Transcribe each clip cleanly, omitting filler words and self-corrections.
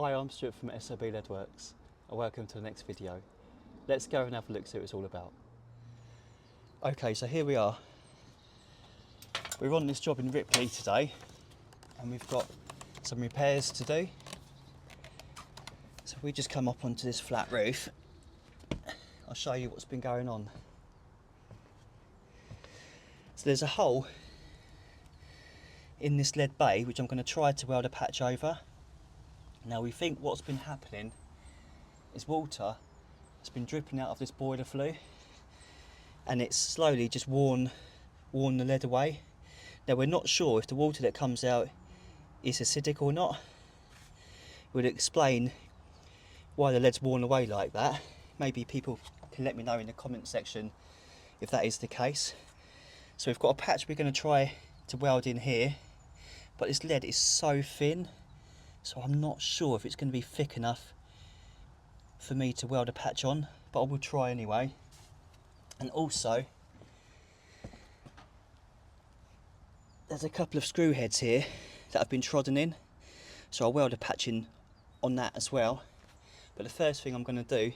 Hi, I'm Stuart from SOB Leadworks and welcome to the next video. Let's go and have a look, see what it's all about. Okay, so here we are. We're on this job in Ripley today and we've got some repairs to do. So we just come up onto this flat roof. I'll show you what's been going on. So there's a hole in this lead bay which I'm going to try to weld a patch over. Now we think what's been happening is water has been dripping out of this boiler flue and it's slowly just worn the lead away. Now we're not sure if the water that comes out is acidic or not. We'll explain why the lead's worn away like that. Maybe people can let me know in the comment section if that is the case. So we've got a patch we're going to try to weld in here, but this lead is so thin, so I'm not sure if it's going to be thick enough for me to weld a patch on, but I will try anyway. And also, there's a couple of screw heads here that have been trodden in, so I'll weld a patch in on that as well. But the first thing I'm going to do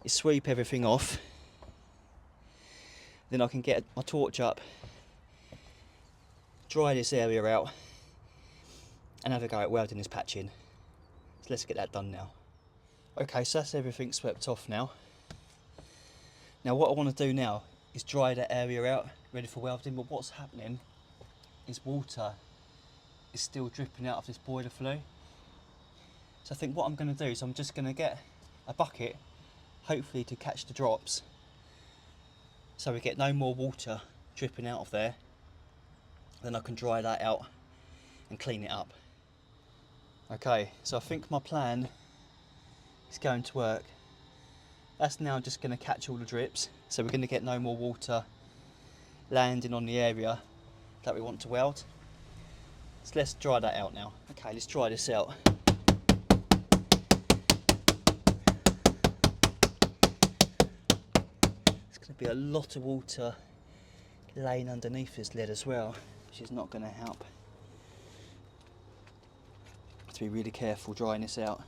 is sweep everything off. Then I can get my torch up, dry this area out, and have a go at welding this patch in. So let's get that done now. Okay, so that's everything swept off now. Now what I want to do now is dry that area out, ready for welding, but what's happening is water is still dripping out of this boiler flue. So I think what I'm going to do is I'm just going to get a bucket, hopefully to catch the drops, so we get no more water dripping out of there. Then I can dry that out and clean it up. Okay, so I think my plan is going to work. That's now just going to catch all the drips, so we're going to get no more water landing on the area that we want to weld. So let's dry that out now. Okay, let's dry this out. There's going to be a lot of water laying underneath this lead as well, which is not going to help. Have to be really careful drying this out.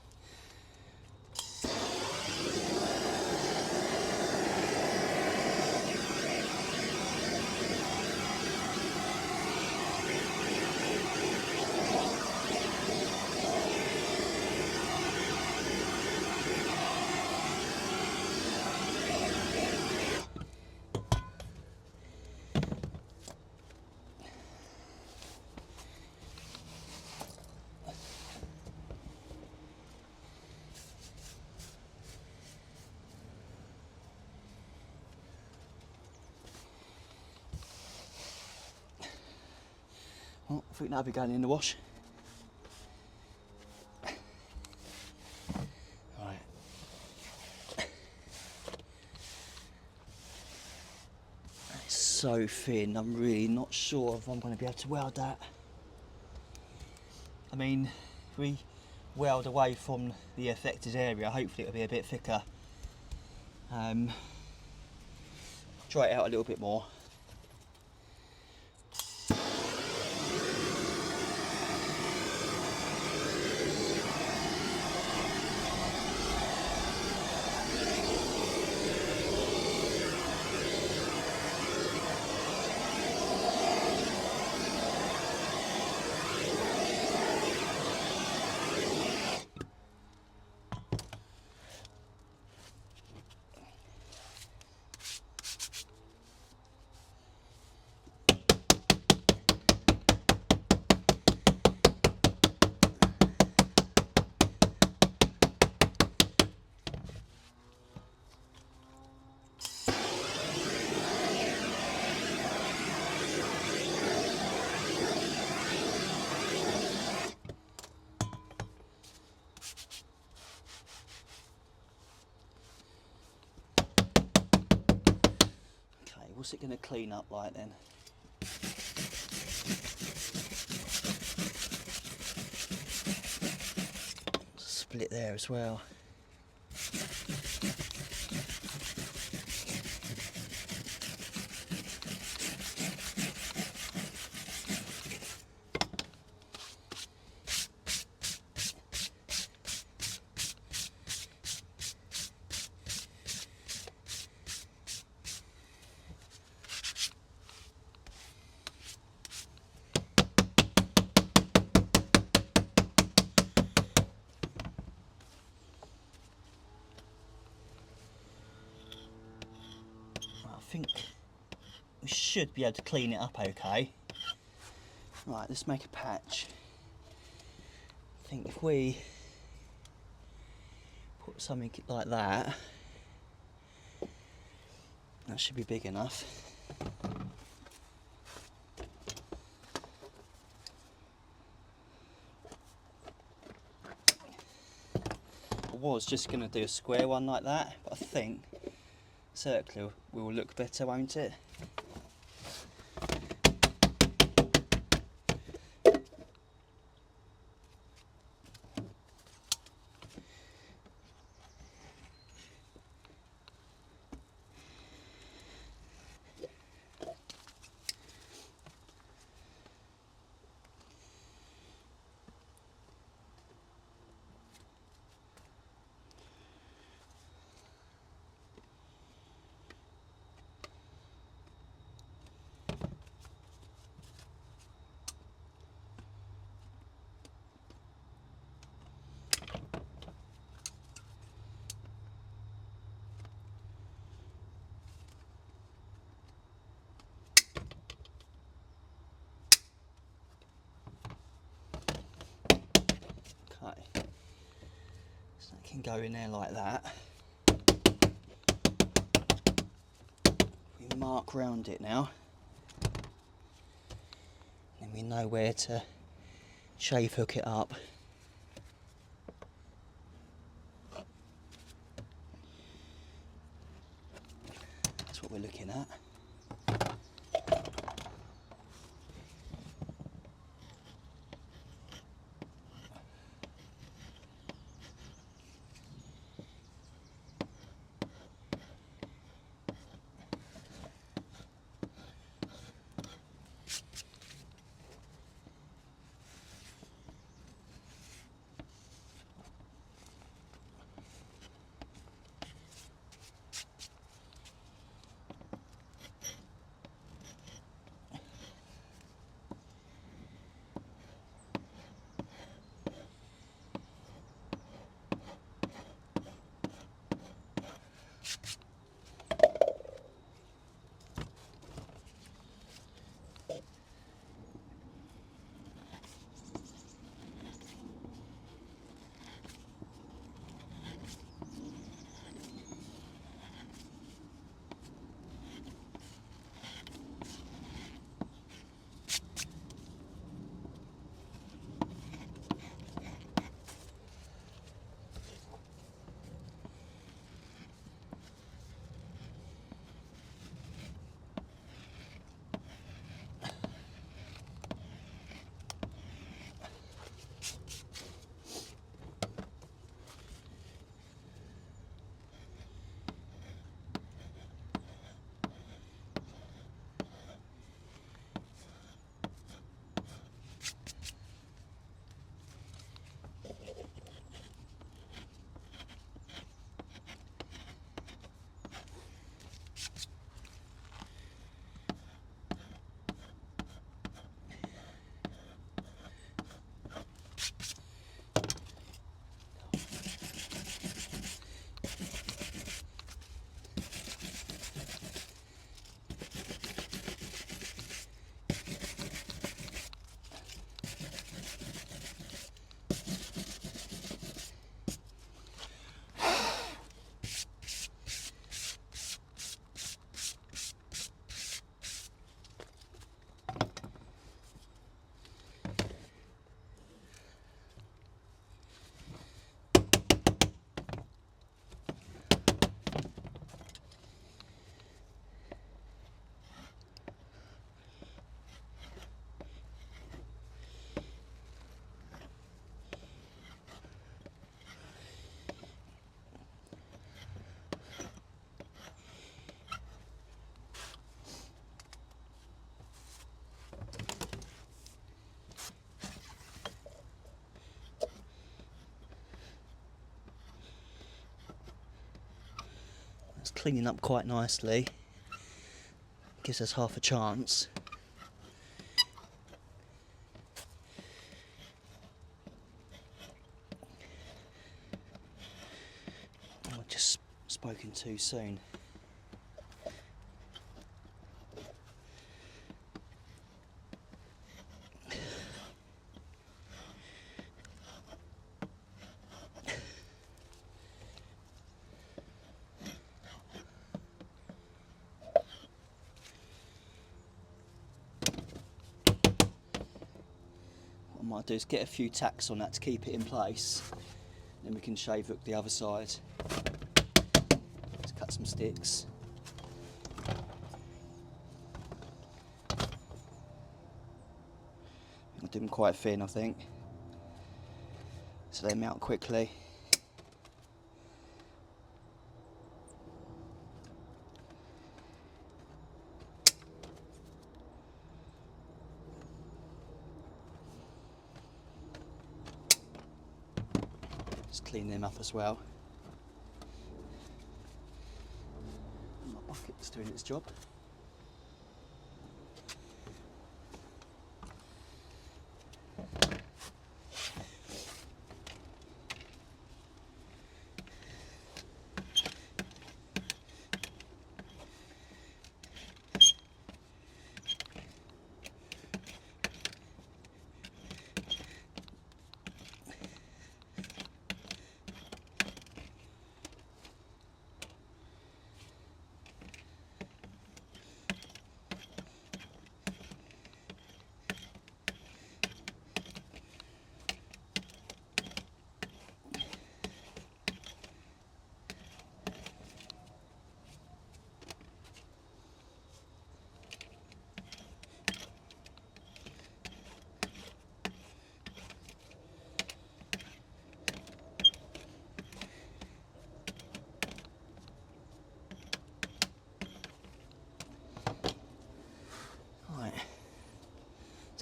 Oh, I think that'll be going in the wash. Right. It's so thin, I'm really not sure if I'm going to be able to weld that. I mean, if we weld away from the affected area, hopefully it'll be a bit thicker. Dry it out a little bit more. What's it going to clean up like then? Split there as well. should be able to clean it up okay. Right, let's make a patch. I think if we put something like that, that should be big enough. I was just going to do a square one like that, but I think circular will look better, won't it? Okay, so that can go in there like that. We mark round it now, then we know where to shave hook it up. That's what we're looking at. It's cleaning up quite nicely, gives us half a chance. I've just spoken too soon. might do is get a few tacks on that to keep it in place. Then we can shave hook the other side. Let's cut some sticks. I'll do them quite thin, I think, so they melt quickly. Just clean them up as well. My bucket's doing its job.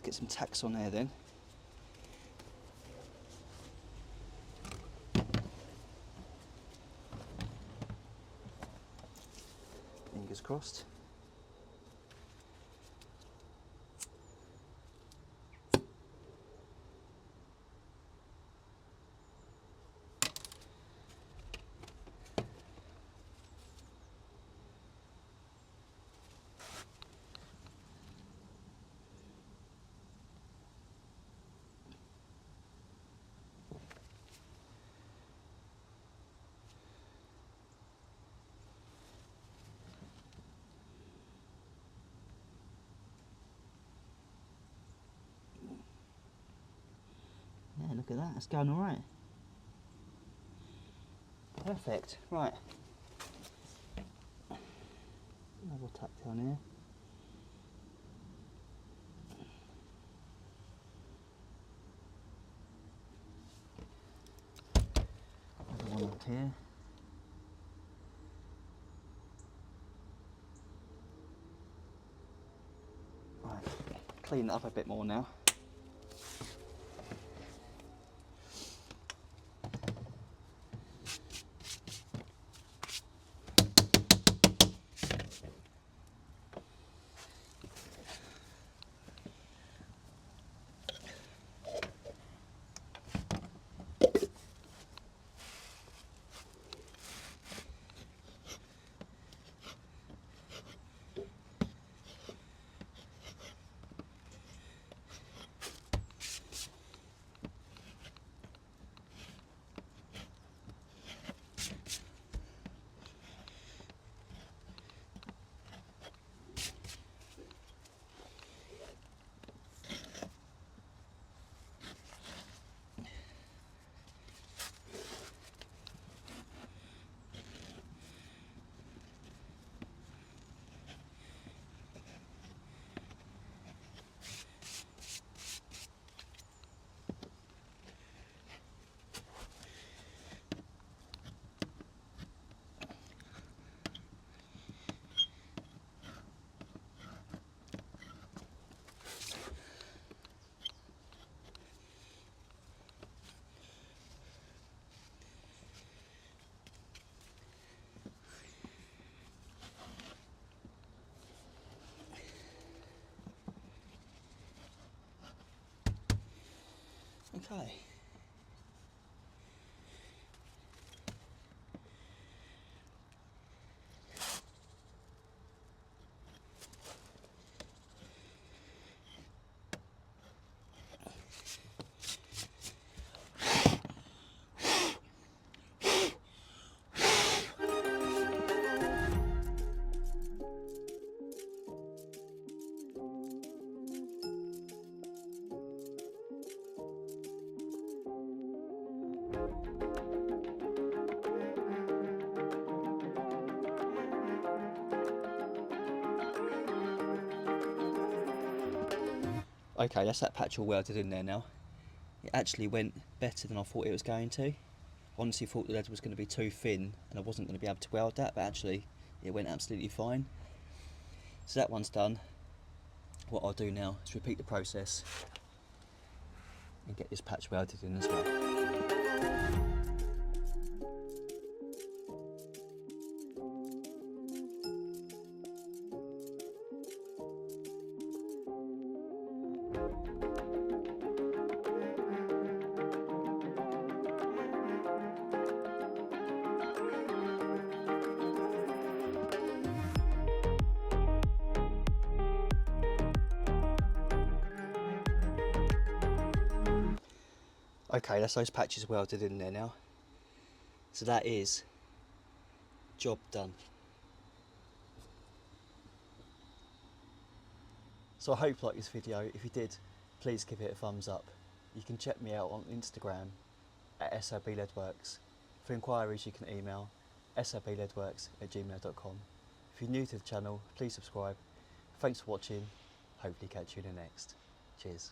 Get some tacks on there then. Fingers crossed. Yeah, look at that, it's going all right. Perfect, right. Another tack down here. Another one up here. Right, clean it up a bit more now. Okay. Okay, that's that patch all welded in there now. It actually went better than I thought it was going to. Honestly thought the lead was going to be too thin and I wasn't going to be able to weld that, but actually it went absolutely fine. So that one's done. What I'll do now is repeat the process and get this patch welded in as well. Okay, that's those patches welded in there now. So that is job done. So I hope you liked this video. If you did, please give it a thumbs up. You can check me out on Instagram at SOBLeadworks. For inquiries you can email sobleadworks@gmail.com. If you're new to the channel, please subscribe. Thanks for watching. Hopefully catch you in the next. Cheers.